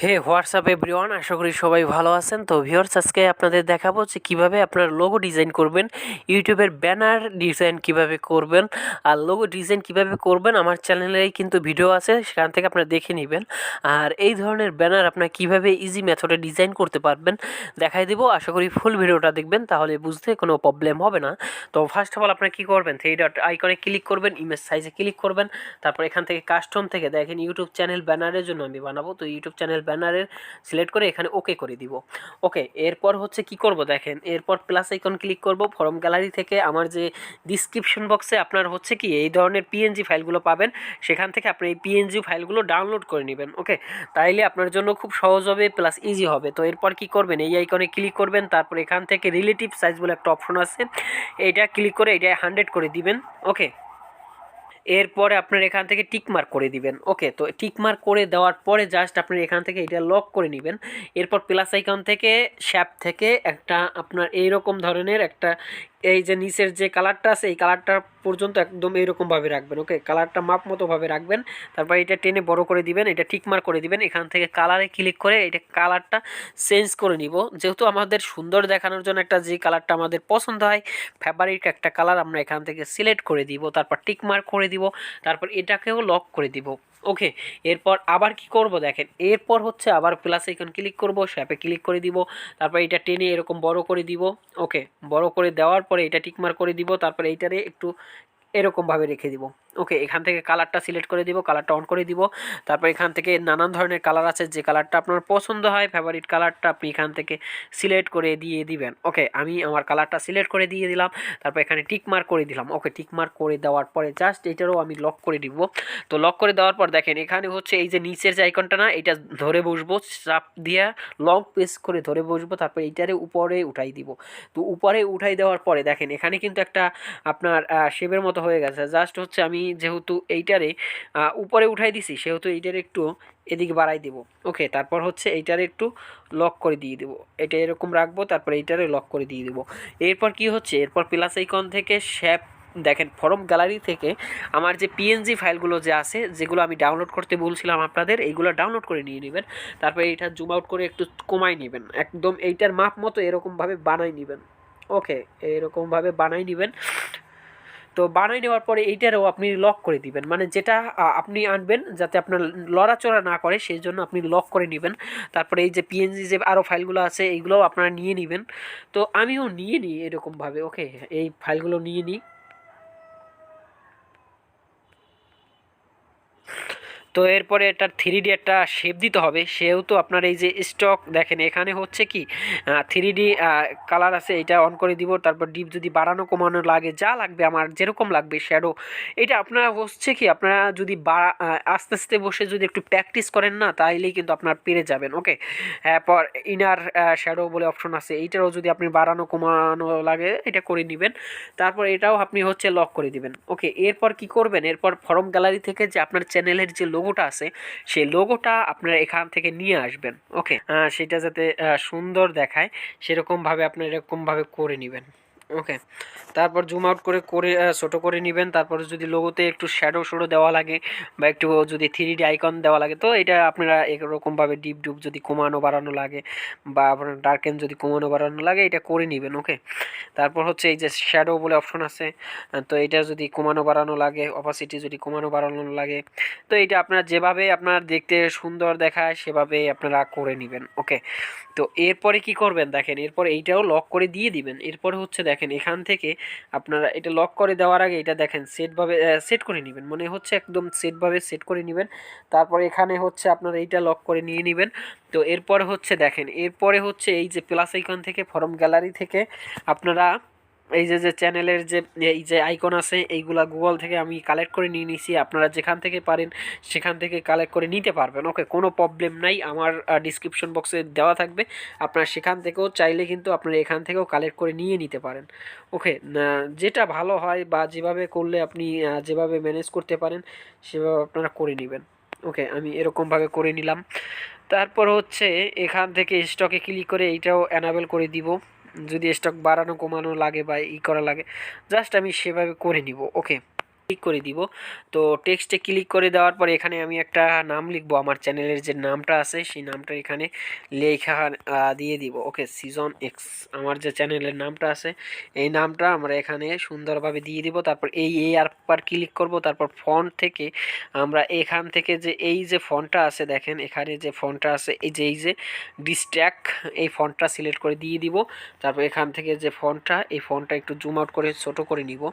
হে WhatsApp everyone, আশা করি সবাই ভালো আছেন। তো ভিউয়ার্স, আজকে আপনাদের দেখাবো যে কীভাবে আপনার লোগো ডিজাইন করবেন, ইউটিউবের ব্যানার ডিজাইন কিভাবে করবেন। আর লোগো ডিজাইন কিভাবে করবেন আমার চ্যানেলেই কিন্তু ভিডিও আছে, সেখান থেকে আপনারা দেখে নেবেন। আর এই ধরনের ব্যানার আপনার কিভাবে ইজি মেথডে ডিজাইন করতে পারবেন দেখাই দিব। আশা করি ফুল ভিডিওটা দেখবেন, তাহলে বুঝতে কোনো প্রবলেম হবে না। তো ফার্স্ট অফ অল আপনারা কী করবেন, থ্রি ডট আইকনে ক্লিক করবেন, ইমেজ সাইজে ক্লিক করবেন। তারপর এখান থেকে কাস্টম থেকে দেখেন ইউটিউব চ্যানেল ব্যানারের জন্য আমি বানাবো, তো ইউটিউব চ্যানেল ব্যানারের সিলেক্ট করে এখানে ওকে করে দিব। ওকে, এরপর হচ্ছে কি করব দেখেন, এরপর প্লাস আইকন ক্লিক করব। ফর্ম গ্যালারি থেকে আমার যে ডিসক্রিপশন বক্সে আপনার হচ্ছে কি এই ধরনের পিএনজি ফাইলগুলো পাবেন, সেখান থেকে আপনি এই পিএনজি ফাইলগুলো ডাউনলোড করে নেবেন। ওকে, তাইলে আপনার জন্য খুব সহজ হবে প্লাস ইজি হবে। তো এরপর কি করবেন, এই আইকনে ক্লিক করবেন। তারপর এখান থেকে রিলেটিভ সাইজ বলে একটা অপশন আছে, এইটা ক্লিক করে এটা 100 করে দিবেন। ওকে, এরপরে আপনার এখান থেকে টিক মার্ক করে দিবেন। ওকে, তো টিক মার্ক করে দেওয়ার পরে জাস্ট আপনার এখান থেকে এটা লক করে নেবেন। এরপর প্লাস আইকন থেকে শ্যাপ থেকে একটা আপনার এইরকম ধরনের একটা এই যে নিচের যে কালারটা আছে এই কালারটা পর্যন্ত একদম এইরকমভাবে রাখবেন। ওকে, কালারটা মাপ মতোভাবে রাখবেন। তারপর এটা টেনে বড় করে দিবেন, এটা টিকমার্ক করে দিবেন। এখান থেকে কালারে ক্লিক করে এটা কালারটা চেঞ্জ করে নিব। যেহেতু আমাদের সুন্দর দেখানোর জন্য একটা যে কালারটা আমাদের পছন্দ হয়, ফেভারিট একটা কালার আমরা এখান থেকে সিলেক্ট করে দিব। তারপর টিকমার্ক করে দিব, তারপর এটাকেও লক করে দিব। ওকে, এরপর আবার কি করব দেখেন, এরপর হচ্ছে আবার প্লাস আইকন ক্লিক করব, শ্যাপে ক্লিক করে দিব। তারপর এটা টেনে এরকম বড় করে দিব। ওকে, বড় করে দেওয়ার পরে এটা টিকমার্ক করে দিব। তারপরে এইটারে একটু এরকমভাবে রেখে দিব। ওকে, এখান থেকে কালারটা সিলেক্ট করে দিব, কালারটা অন করে দিব। তারপর এখান থেকে নানান ধরনের কালার আছে, যে কালারটা আপনার পছন্দ হয় ফেভারিট কালারটা আপনি এখান থেকে সিলেক্ট করে দিয়ে দিবেন। ওকে, আমি আমার কালারটা সিলেক্ট করে দিয়ে দিলাম। তারপর এখানে টিক মার্ক করে দিলাম। ওকে, টিক মার্ক করে দেওয়ার পরে জাস্ট এটারও আমি লক করে দিব। তো লক করে দেওয়ার পর দেখেন এখানে হচ্ছে এই যে নিচের যে আইকনটা না, এটা ধরে বসবো, চাপ দিয়ে লং প্রেস করে ধরে বসবো। তারপর এইটারে উপরে উঠাই দিব। তো উপরে উঠাই দেওয়ার পরে দেখেন এখানে কিন্তু একটা আপনার শেপের মতো হয়ে গেছে। জাস্ট হচ্ছে আমি যেহেতু এইটারে উপরে উঠাই দিছি, সেহেতু এইটারে একটু এদিকে বাড়াই দিব। ওকে, তারপর হচ্ছে এইটারে একটু লক করে দিয়ে দেবো, এটা এরকম রাখবো। তারপর এইটারে লক করে দিয়ে দেবো। এরপর কি হচ্ছে, এরপর প্লাস আইকন থেকে শেপ দেখেন ফর্ম গ্যালারি থেকে আমার যে পিএনজি ফাইলগুলো যে আছে, যেগুলো আমি ডাউনলোড করতে বলছিলাম আপনাদের, এইগুলো ডাউনলোড করে নিয়ে নেবেন। তারপর এইটা জুম আউট করে একটু কমাই নেবেন, একদম এইটার মাপ মতো এরকমভাবে বানাই নেবেন। ওকে, এরকমভাবে বানাই নেবেন। তো বানাই নেওয়ার পরে এইটারও আপনি লক করে দিবেন, মানে যেটা আপনি আনবেন যাতে আপনার লড়াচড়া না করে, সেই জন্য আপনি লক করে নেবেন। তারপরে এই যে পিএনজি যে আরও ফাইলগুলো আছে এইগুলোও আপনারা নিয়ে নেবেন। তো আমিও নিয়ে নিই এরকমভাবে। ওকে, এই ফাইলগুলো নিয়ে নিই। তো এরপরে এটা 3D একটা শেপ দিতে হবে, সেহেতু আপনার এই যে স্টক দেখেন এখানে হচ্ছে কি 3D কালার আছে, এটা অন করে দিব। তারপর ডিপ যদি বাড়ানো কমানো লাগে, যা লাগবে আমার যেরকম লাগবে শ্যাডো, এটা আপনারা হচ্ছে কি আপনারা যদি আস্তে আস্তে বসে যদি একটু প্র্যাকটিস করেন না, তাইলেই কিন্তু আপনার পেরে যাবেন। ওকে, পর ইনার শ্যাডো বলে অপশন আছে, এইটারও যদি আপনি বাড়ানো কমানো লাগে এটা করে নেবেন। তারপর এটাও আপনি হচ্ছে লক করে দিবেন। ওকে, এরপর কি করবেন, এরপর ফর্ম গ্যালারি থেকে যে আপনার চ্যানেলের যে লোগোটা আছে, সেই লোগোটা আপনারা এখান থেকে নিয়ে আসবেন। ওকে, সেটা যাতে সুন্দর দেখায় সেরকমভাবে আপনারা এরকমভাবে করে নেবেন। ওকে, তারপর জুম আউট করে করে ছোটো করে নেবেন। তারপরে যদি লোগোতে একটু শ্যাডো দেওয়া লাগে বা একটু যদি 3D আইকন দেওয়া লাগে, তো এটা আপনারা এরকমভাবে ডিপ ডুপ যদি কমানো বাড়ানো লাগে বা আপনার ডার্কেন যদি কমানো বাড়ানো লাগে, এটা করে নেবেন। ওকে, তারপর হচ্ছে এই যে শ্যাডো বলে অপশন আছে, তো এটা যদি কমানো বাড়ানো লাগে, অপাসিটি যদি কমানো বাড়ানো লাগে, তো এটা আপনার যেভাবে আপনার দেখতে সুন্দর দেখায় সেভাবে আপনারা করে নেবেন। ওকে, তো এরপরে কি করবেন দেখেন, এরপর এইটাও লক করে দিয়ে দিবেন। এরপরে হচ্ছে দেখেন এখান থেকে আপনারা এটা লক করে দেওয়ার আগে এটা দেখেন সেটভাবে সেট করে নেবেন, মনে হচ্ছে একদম সেটভাবে সেট করে নেবেন। তারপর এখানে হচ্ছে আপনারা এইটা লক করে নিয়ে নেবেন। তো এরপরে হচ্ছে দেখেন, এরপরে হচ্ছে এই যে প্লাস আইকন থেকে ফর্ম গ্যালারি থেকে আপনারা এই যে যে চ্যানেলের যে এই যে আইকন আছে, এইগুলা গুগল থেকে আমি কালেক্ট করে নিয়ে নিছি। আপনারা যেখান থেকে পারেন সেখান থেকে কালেক্ট করে নিতে পারবেন। ওকে, কোনো প্রবলেম নাই, আমার ডিসক্রিপশন বক্সে দেওয়া থাকবে, আপনারা সেখান থেকেও চাইলে কিন্তু আপনারা এখান থেকেও কালেক্ট করে নিয়ে নিতে পারেন। ওকে, যেটা ভালো হয় বা যেভাবে করলে আপনি যেভাবে ম্যানেজ করতে পারেন সেভাবে আপনারা করে নেবেন। ওকে, আমি এরকমভাবে করে নিলাম। তারপর হচ্ছে এখান থেকে স্টকে ক্লিক করে এইটাও অ্যানাবেল করে দিব, যদি স্টক বাড়ানো কমানো লাগে বা করা লাগে, জাস্ট আমি সেভাবে করে নিব। ওকে, ক্লিক করে দিব। তো টেক্সটে ক্লিক করে দেওয়ার পরে এখানে আমি একটা নাম লিখবো, আমার চ্যানেলের যে নামটা আছে সেই নামটা এখানে লেখা দিয়ে দিব। ওকে, সিজন এক্স আমার যে চ্যানেলের নামটা আছে এই নামটা আমরা এখানে সুন্দরভাবে দিয়ে দিব। তারপর এই আর পার ক্লিক করব। তারপর ফন্ট থেকে আমরা এখান থেকে যে এই যে ফন্টটা আছে দেখেন এখানে যে ফন্টটা আছে এই যে ডিস্ট্যাক এই ফন্টটা সিলেক্ট করে দিয়ে দিব। তারপর এখান থেকে যে ফন্টটা এই ফন্টটা একটু জুম আউট করে ছোট করে নিব।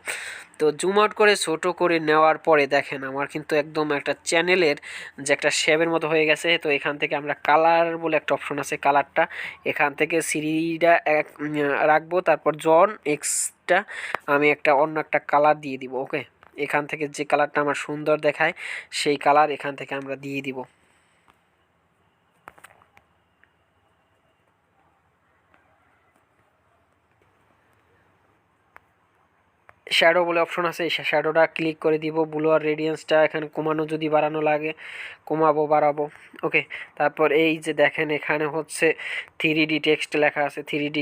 তো জুম আউট করে ছোট করে নেওয়ার পরে দেখেন আমার কিন্তু একদম একটা চ্যানেলের যে একটা শেপের মতো হয়ে গেছে। তো এখান থেকে আমরা কালার বলে একটা অপশন আছে, কালারটা এখান থেকে সিরিটা রাখবো। তারপর জন এক্সটা আমি একটা অন্য একটা কালার দিয়ে দিব। ওকে, এখান থেকে যে কালারটা আমার সুন্দর দেখায় সেই কালার এখান থেকে আমরা দিয়ে দিব। শ্যাডো বলে অপশন আছে, এই শ্যাডোটা ক্লিক করে দিব। ব্লু আর রেডিয়েন্সটা এখানে কমানো যদি বাড়ানো লাগে কমাবো বাড়াবো। ওকে, তারপর এই যে দেখেন এখানে হচ্ছে 3D টেক্সট লেখা আছে, 3D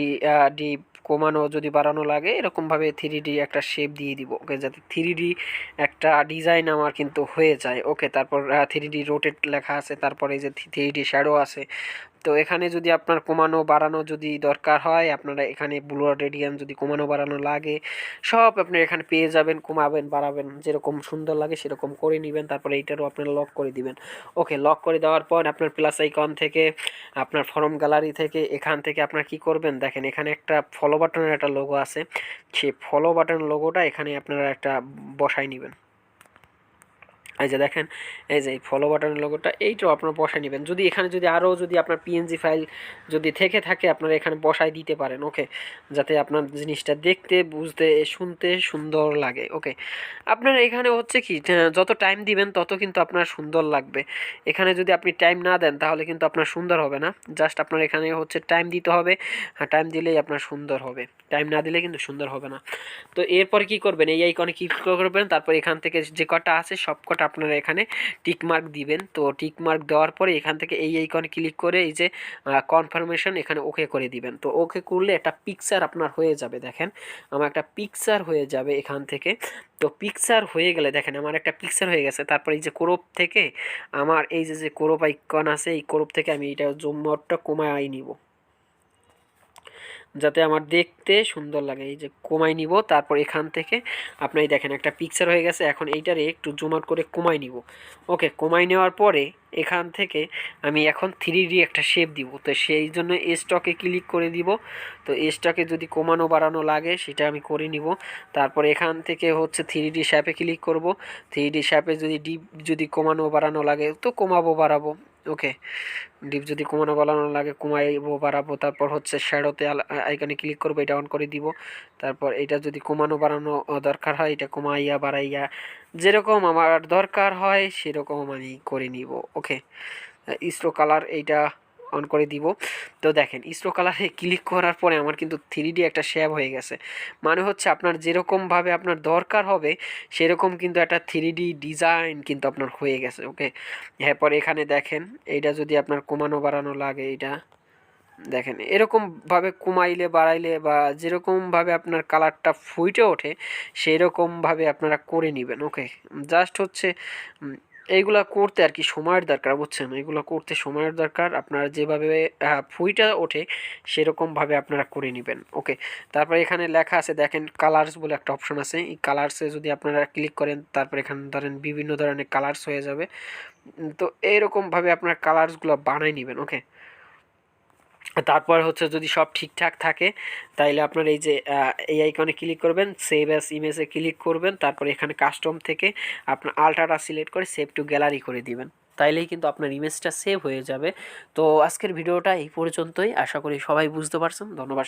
ডি কমানো যদি বাড়ানো লাগে এরকমভাবে 3D একটা শেপ দিয়ে দিব। ওকে, যাতে 3D একটা ডিজাইন আমার কিন্তু হয়ে যায়। ওকে, তারপর 3D রোটেট লেখা আছে, তারপর এই যে 3D শ্যাডো আছে। তো এখানে যদি আপনার কমানো বাড়ানো যদি দরকার হয় আপনারা এখানে ব্লু আর রেডিয়ান যদি কমানো বাড়ানো লাগে সব আপনি এখানে পেয়ে যাবেন, কমাবেন বাড়াবেন যেরকম সুন্দর লাগে সেরকম করে নেবেন। তারপরে এইটারও আপনারা লক করে দিবেন। ওকে, লক করে দেওয়ার পর আপনার প্লাস আইকন থেকে আপনার ফরম গ্যালারি থেকে এখান থেকে আপনার কি করবেন দেখেন এখানে একটা ফলো বাটনের একটা লোগো আছে, সেই ফলো বাটন লোগোটা এখানে আপনারা একটা বসাই নেবেন। এই যে দেখেন এই যে ফলো বাটনের লোগোটা এইটাও আপনারা বসায় নেবেন। যদি এখানে যদি আরও যদি আপনার পিএনজি ফাইল যদি থেকে থাকে আপনারা এখানে বসায় দিতে পারেন। ওকে, যাতে আপনার জিনিসটা দেখতে বুঝতে শুনতে সুন্দর লাগে। ওকে, আপনার এখানে হচ্ছে কি যত টাইম দিবেন তত কিন্তু আপনার সুন্দর লাগবে। এখানে যদি আপনি টাইম না দেন তাহলে কিন্তু আপনার সুন্দর হবে না। জাস্ট আপনার এখানে হচ্ছে টাইম দিতে হবে, হ্যাঁ টাইম দিলেই আপনার সুন্দর হবে, টাইম না দিলে কিন্তু সুন্দর হবে না। তো এরপরে কি করবেন এই আইকনে ক্লিক করবেন। তারপর এখান থেকে যে কটা আছে সব কটা আপনারা এখানে টিক মার্ক দিবেন। তো টিক মার্ক দেওয়ার পরে এখান থেকে এই আইকনে ক্লিক করে এই যে কনফার্মেশন এখানে ওকে করে দিবেন। তো ওকে করলে একটা পিকচার আপনার হয়ে যাবে। দেখেন আমার একটা পিকচার হয়ে যাবে এখান থেকে। তো পিকচার হয়ে গেলে দেখেন আমার একটা পিকচার হয়ে গেছে। তারপর এই যে ক্রপ থেকে আমার এই যে ক্রপ আইকন আছে এই ক্রপ থেকে আমি এটা জুম আউটটা কমাই নিব যাতে আমার দেখতে সুন্দর লাগে। এই যে কমাই নিব। তারপর এখান থেকে আপনি দেখেন একটা পিকচার হয়ে গেছে। এখন এইটারে একটু জুম আউট করে কমাই নিব। ওকে, কমাই নেওয়ার পরে এখান থেকে আমি এখন 3D একটা শেপ দিব। তো সেই জন্য স্টকে ক্লিক করে দিব। তো স্টকে যদি কমানো বাড়ানো লাগে সেটা আমি করে নিব। তারপর এখান থেকে হচ্ছে 3D শেপে ক্লিক করব। 3D শেপে যদি ডিপ যদি কমানো বাড়ানো লাগে তো কমাবো বাড়াবো। ওকে, ডিপ যদি কমানো বাড়ানো লাগে কমাইবো বাড়াবো। তারপর হচ্ছে শ্যাডোতে আইকনে ক্লিক করবো, এটা অন করে দিব। তারপর এটা যদি কমানো বাড়ানো দরকার হয় এটা কমাইয়া বাড়াইয়া যেরকম আমার দরকার হয় সেরকম আমি করে নিব। ওকে, স্ট্রোক কালার এইটা অন করে দিব। তো দেখেন স্ট্রোক কালারে ক্লিক করার পরে আমার কিন্তু 3D একটা শেপ হয়ে গেছে। মানে হচ্ছে আপনার যেরকমভাবে আপনার দরকার হবে সেরকম কিন্তু একটা 3D ডিজাইন কিন্তু আপনার হয়ে গেছে। ওকে, এরপর এখানে দেখেন এইটা যদি আপনার কমানো বাড়ানো লাগে এইটা দেখেন এরকমভাবে কমাইলে বাড়াইলে বা যেরকমভাবে আপনার কালারটা ফুটে ওঠে সেরকমভাবে আপনারা করে নেবেন। ওকে, জাস্ট হচ্ছে এইগুলা করতে আর কি সময়ের দরকার, বুঝছেন? এগুলো করতে সময়ের দরকার। আপনারা যেভাবে ফুইটা ওঠে সেরকমভাবে আপনারা করে নেবেন। ওকে, তারপর এখানে লেখা আছে দেখেন কালার্স বলে একটা অপশন আছে, এই কালার্সে যদি আপনারা ক্লিক করেন তারপর এখানে ধরেন বিভিন্ন ধরনের কালার্স হয়ে যাবে। তো এইরকমভাবে আপনার কালার্সগুলো বানাই নেবেন। ওকে, তারপর হচ্ছে যদি সব ঠিকঠাক থাকে তাইলে আপনার এই যে এই আইকনে ক্লিক করবেন, সেভ অ্যাজ ইমেজে ক্লিক করবেন। তারপর এখানে কাস্টম থেকে আপনার আল্ট্রাটা সিলেক্ট করে সেভ টু গ্যালারি করে দিবেন। তাইলেই কিন্তু আপনার ইমেজটা সেভ হয়ে যাবে। তো আজকের ভিডিওটা এই পর্যন্তই, আশা করি সবাই বুঝতে পারছেন। ধন্যবাদ।